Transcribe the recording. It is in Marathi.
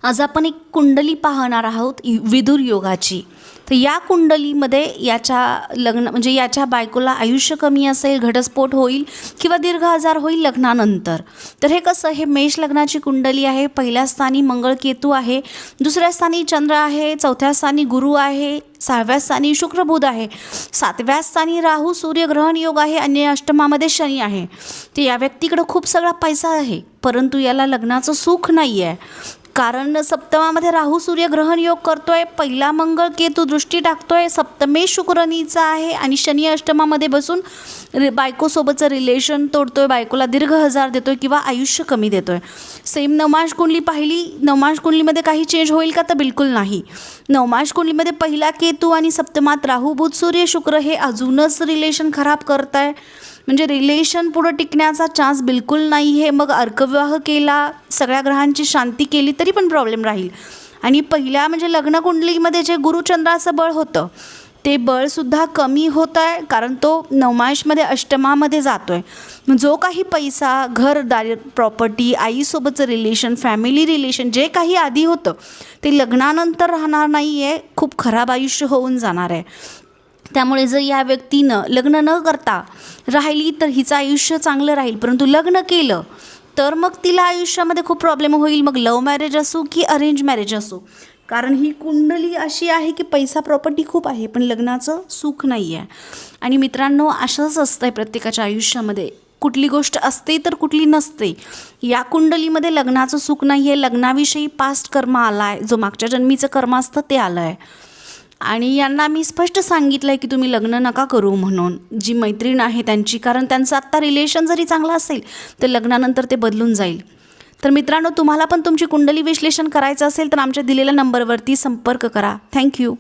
आज आपण एक कुंडली पाहणार आहोत विदुर योगाची. तर या कुंडलीमध्ये याच्या म्हणजे याच्या बायकोला आयुष्य कमी असेल, घटस्फोट होईल किंवा दीर्घ आजार होईल लग्नानंतर. तर हे कसं, हे मेष लग्नाची कुंडली आहे. पहिल्या स्थानी मंगळ केतू आहे, दुसऱ्या स्थानी चंद्र आहे, चौथ्या स्थानी गुरु आहे, सहाव्या स्थानी शुक्र बुध आहे, सातव्या स्थानी राहू सूर्य ग्रहण योग आहे आणि अष्टमामध्ये शनी आहे. तर या व्यक्तीकडे खूप सगळा पैसा आहे, परंतु याला लग्नाचं सुख नाही आहे. कारण सप्तमामध्ये राहू सूर्य ग्रहण योग करतोय, पहिला मंगळ केतू दृष्टी टाकतोय, सप्तमे शुक्रनीचा आहे आणि शनी अष्टमामध्ये बसून बायकोसोबतचं रिलेशन तोडतोय, बायकोला दीर्घ आजार देतोय किंवा आयुष्य कमी देतोय. सेम नवमांश कुंडली पाहिली, नवमांश कुंडलीमध्ये काही चेंज होईल का? तर बिलकुल नाही. नवमांश कुंडलीमध्ये पहिला केतू आणि सप्तमात राहू बुध सूर्य शुक्र हे अजूनच रिलेशन खराब करत आहे. म्हणजे रिलेशन पुढं टिकण्याचा चान्स बिलकुल नाही आहे. मग अर्कविवाह केला, सगळ्या ग्रहांची शांती केली तरी पण प्रॉब्लेम राहील. आणि पहिल्या म्हणजे लग्नकुंडलीमध्ये जे गुरुचंद्राचं बळ होतं ते बळसुद्धा कमी होतं आहे, कारण तो नवमांशमध्ये अष्टमामध्ये जातो आहे. जो काही पैसा, घरदार, प्रॉपर्टी, आईसोबतचं रिलेशन, फॅमिली रिलेशन जे काही आधी होतं ते लग्नानंतर राहणार नाही आहे, खूप खराब आयुष्य होऊन जाणार आहे. त्यामुळे जर या व्यक्तीनं लग्न न करता राहिली तर हिचं आयुष्य चांगलं राहील, परंतु लग्न केलं तर मग तिला आयुष्यामध्ये खूप प्रॉब्लेम होईल. मग लव्ह मॅरेज असो की अरेंज मॅरेज असो, कारण ही कुंडली अशी आहे की पैसा प्रॉपर्टी खूप आहे पण लग्नाचं सुख नाही आहे. आणि मित्रांनो, असंच असतं आहे प्रत्येकाच्या आयुष्यामध्ये, कुठली गोष्ट असते तर कुठली नसते. या कुंडलीमध्ये लग्नाचं सुख नाही आहे, लग्नाविषयी पास्ट कर्म आला आहे, जो मागच्या जन्मीचं कर्म असतं ते आलं आहे. आणि यांना मी स्पष्ट सांगितलं आहे की तुम्ही लग्न नका करू म्हणून, जी मैत्रीण आहे त्यांची, कारण त्यांचं आत्ता रिलेशन जरी चांगलं असेल तर लग्नानंतर ते बदलून जाईल. तर मित्रांनो, तुम्हाला पण तुमची कुंडली विश्लेषण करायचं असेल तर आमच्या दिलेल्या नंबरवरती संपर्क करा. थँक्यू.